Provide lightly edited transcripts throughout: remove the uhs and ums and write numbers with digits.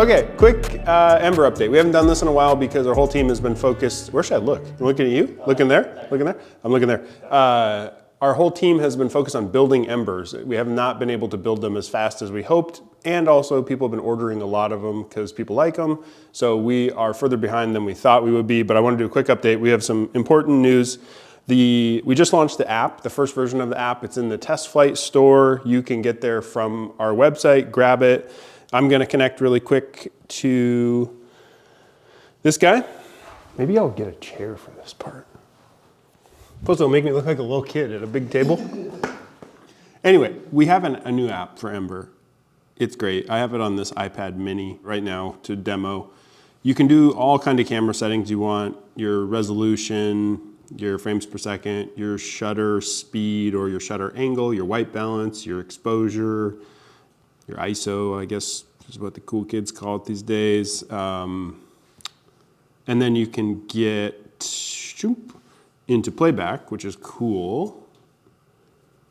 Okay, quick Ember update. We haven't done this in a while because our whole team has been focused. Where should I look? I'm looking at you? Looking there? Looking there? I'm looking there. Our whole team has been focused on building Embers. We have not been able to build them as fast as we hoped, and also people have been ordering a lot of them because people like them. So we are further behind than we thought we would be, but I want to do a quick update. We have some important news. We just launched the app, the first version of the app. It's in the test flight store. You can get there from our website, grab it. I'm gonna connect really quick to this guy. Maybe I'll get a chair for this part. Plus it'll make me look like a little kid at a big table. Anyway, we have a new app for Ember. It's great. I have it on this iPad mini right now to demo. You can do all kinds of camera settings you want, your resolution, your frames per second, your shutter speed or your shutter angle, your white balance, your exposure, your ISO, I guess is what the cool kids call it these days. And then you can get into playback, which is cool.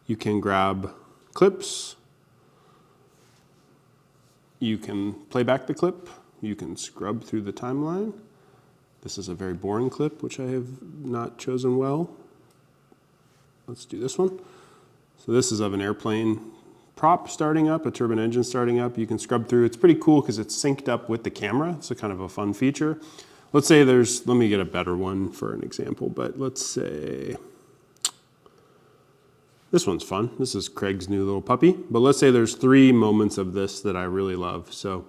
You can grab clips. You can play back the clip. You can scrub through the timeline. This is a very boring clip, which I have not chosen well. Let's do this one. So this is of an airplane prop starting up, a turbine engine starting up. You can scrub through. It's pretty cool because it's synced up with the camera. It's a kind of a fun feature. Let's say let me get a better one for an example, but let's say, this one's fun. This is Craig's new little puppy, but let's say there's 3 moments of this that I really love. So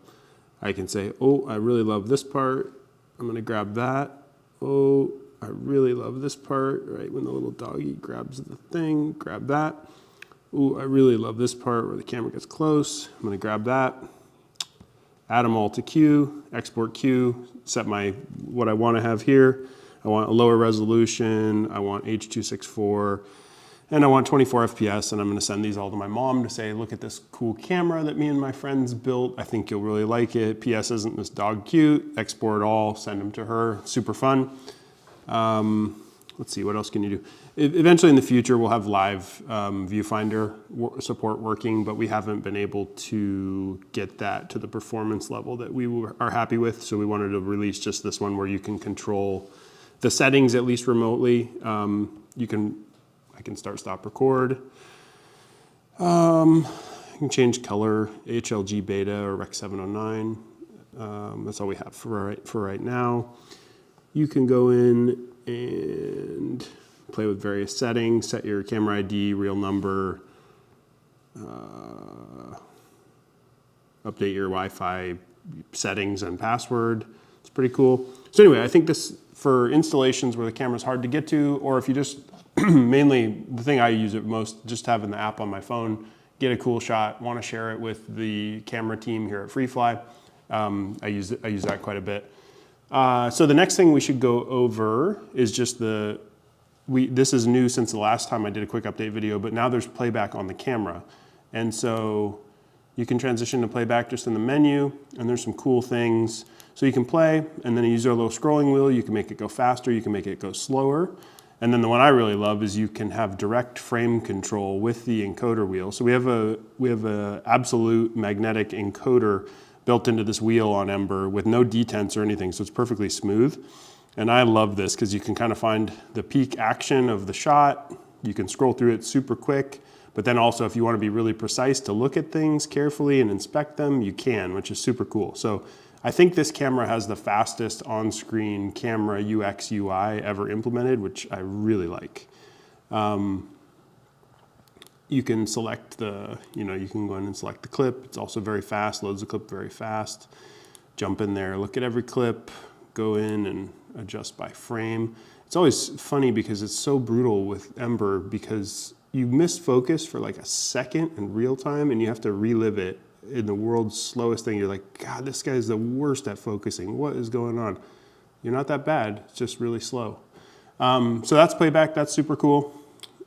I can say, oh, I really love this part. I'm gonna grab that. Oh, I really love this part, right? When the little doggy grabs the thing, grab that. Ooh, I really love this part where the camera gets close. I'm gonna grab that, add them all to queue, export queue, set what I wanna have here. I want a lower resolution, I want H.264, and I want 24 FPS, and I'm gonna send these all to my mom to say, look at this cool camera that me and my friends built. I think you'll really like it. PS, isn't this dog cute? Export all, send them to her, super fun. Let's see, what else can you do? Eventually in the future, we'll have live viewfinder support working, but we haven't been able to get that to the performance level that we are happy with. So we wanted to release just this one where you can control the settings, at least remotely. I can start, stop, record. I can change color, HLG beta or Rec 709. That's all we have for right now. You can go in and play with various settings, set your camera ID, real number, update your Wi-Fi settings and password. It's pretty cool. So anyway, I think this for installations where the camera's hard to get to, or if you just, mainly the thing I use it most, just having the app on my phone, get a cool shot, want to share it with the camera team here at FreeFly. I use that quite a bit. So the next thing we should go over is just this is new since the last time I did a quick update video, but now there's playback on the camera. And so you can transition to playback just in the menu, and there's some cool things. So you can play, and then you use our little scrolling wheel. You can make it go faster, you can make it go slower. And then the one I really love is you can have direct frame control with the encoder wheel. So we have a absolute magnetic encoder built into this wheel on Ember with no detents or anything, so it's perfectly smooth. And I love this because you can kind of find the peak action of the shot. You can scroll through it super quick, but then also if you want to be really precise to look at things carefully and inspect them, you can, which is super cool. So I think this camera has the fastest on-screen camera UX UI ever implemented, which I really like. You can select you can go in and select the clip. It's also very fast, loads the clip very fast. Jump in there, look at every clip, go in and adjust by frame. It's always funny because it's so brutal with Ember because you miss focus for like a second in real time and you have to relive it in the world's slowest thing. You're like, God, this guy's the worst at focusing. What is going on? You're not that bad, it's just really slow. So that's playback, that's super cool.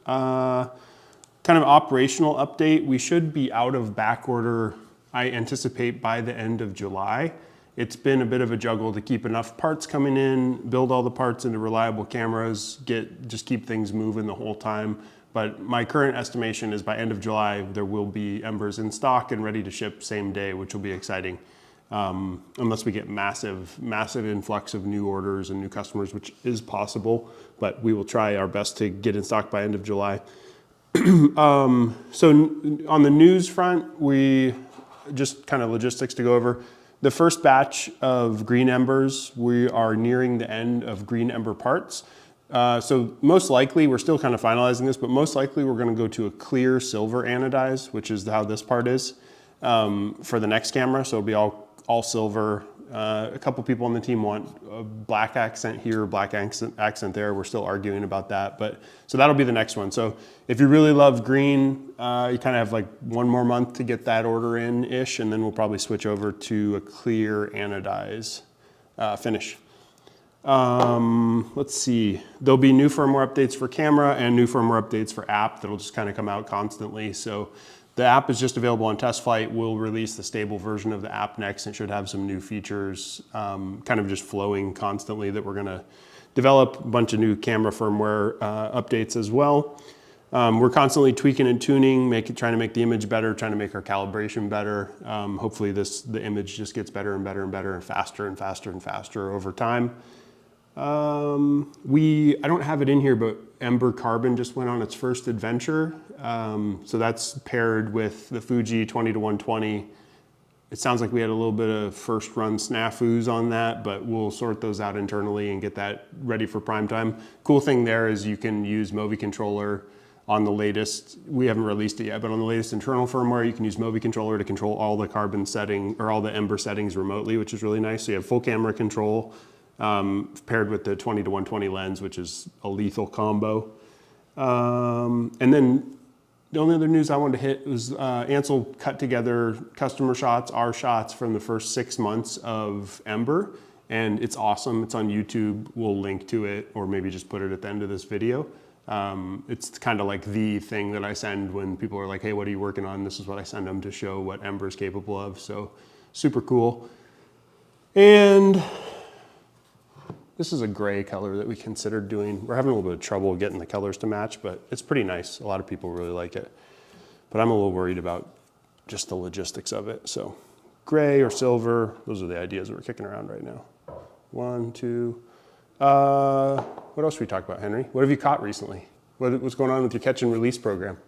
Kind of operational update, we should be out of back order, I anticipate, by the end of July. It's been a bit of a juggle to keep enough parts coming in, build all the parts into reliable cameras, just keep things moving the whole time. But my current estimation is by end of July, there will be Embers in stock and ready to ship same day, which will be exciting. unless we get massive influx of new orders and new customers, which is possible, but we will try our best to get in stock by end of July. So on the news front, we just kind of logistics to go over. The first batch of green embers, we are nearing the end of green ember parts. So most likely, we're still kind of finalizing this, but most likely we're going to go to a clear silver anodize, which is how this part is, for the next camera. So it'll be all silver. A couple people on the team want a black accent here, black accent there. We're still arguing about that, but so that'll be the next one. So if you really love green, you kind of have like 1 more month to get that order in-ish, and then we'll probably switch over to a clear anodize finish. Let's see. There'll be new firmware updates for camera and new firmware updates for app that'll just kind of come out constantly. So the app is just available on test flight. We'll release the stable version of the app next. It should have some new features, kind of just flowing constantly, that we're gonna develop a bunch of new camera firmware updates as well. We're constantly tweaking and tuning, trying to make the image better, trying to make our calibration better. Hopefully the image just gets better and better and better and faster and faster and faster over time. I don't have it in here, but Ember Carbon just went on its first adventure. So that's paired with the Fuji 20-120. It sounds like we had a little bit of first run snafus on that, but we'll sort those out internally and get that ready for prime time. Cool thing there is you can use Movi controller on the latest, we haven't released it yet, but on the latest internal firmware, you can use Movi controller to control all the carbon setting, or all the Ember settings remotely, which is really nice. So you have full camera control, paired with the 20-120 lens, which is a lethal combo. And then the only other news I wanted to hit was Ansel cut together customer shots, our shots from the first 6 months of Ember, and it's awesome. It's on YouTube. We'll link to it, or maybe just put it at the end of this video. It's kind of like the thing that I send when people are like, hey, what are you working on? This is what I send them to show what Ember is capable of. So super cool. And this is a gray color that we considered doing. We're having a little bit of trouble getting the colors to match, but it's pretty nice. A lot of people really like it. But I'm a little worried about just the logistics of it. So gray or silver, those are the ideas that we're kicking around right now. 1, 2. What else should we talk about, Henry? What have you caught recently? What's going on with your catch and release program?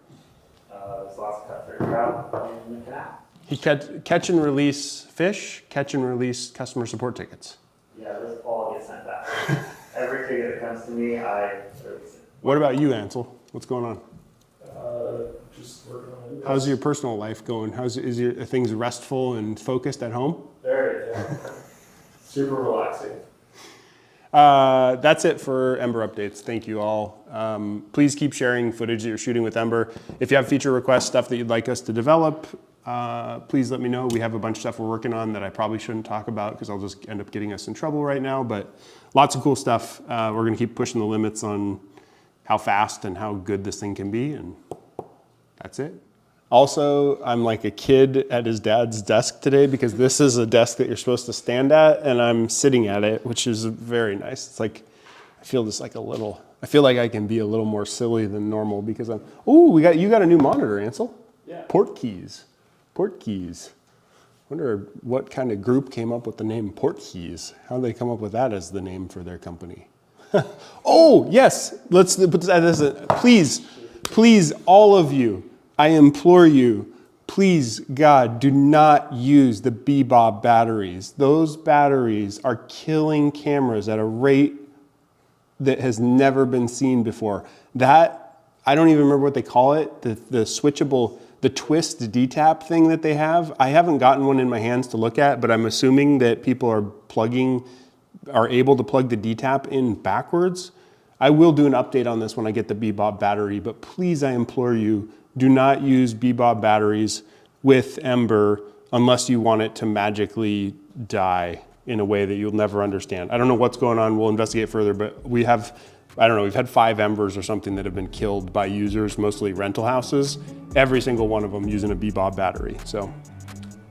This last cut for trout in the canal. He catch and release fish, catch and release customer support tickets. Yeah, those all get sent back. Every ticket that comes to me, I release it. What about you, Ansel? What's going on? Just working on it. How's your are life going? Are things restful and focused at home? Very, yeah. Super relaxing. That's it for Ember updates. Thank you all. Please keep sharing footage that you're shooting with Ember. If you have feature requests, stuff that you'd like us to develop, please let me know. We have a bunch of stuff we're working on that I probably shouldn't talk about because I'll just end up getting us in trouble right now, but lots of cool stuff. We're gonna keep pushing the limits on how fast and how good this thing can be, and that's it. Also, I'm like a kid at his dad's desk today because this is a desk that you're supposed to stand at, and I'm sitting at it, which is very nice. It's like, I feel just like I feel like I can be a little more silly than normal because you got a new monitor, Ansel? Yeah. Port keys. Wonder what kind of group came up with the name Port Keys. How did they come up with that as the name for their company? Oh, yes, let's put this, please, all of you, I implore you, please, God, do not use the Bebob batteries. Those batteries are killing cameras at a rate that has never been seen before. That, I don't even remember what they call it, the switchable, the twist DTAP thing that they have. I haven't gotten one in my hands to look at, but I'm assuming that people are able to plug the DTAP in backwards. I will do an update on this when I get the Bebob battery, but please, I implore you, do not use Bebob batteries with Ember unless you want it to magically die in a way that you'll never understand. I don't know what's going on. We'll investigate further, but we've had 5 Embers or something that have been killed by users, mostly rental houses, every single one of them using a Bebob battery. So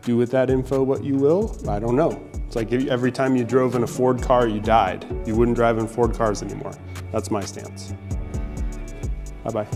do with that info what you will. I don't know. It's like every time you drove in a Ford car, you died. You wouldn't drive in Ford cars anymore. That's my stance. Bye-bye.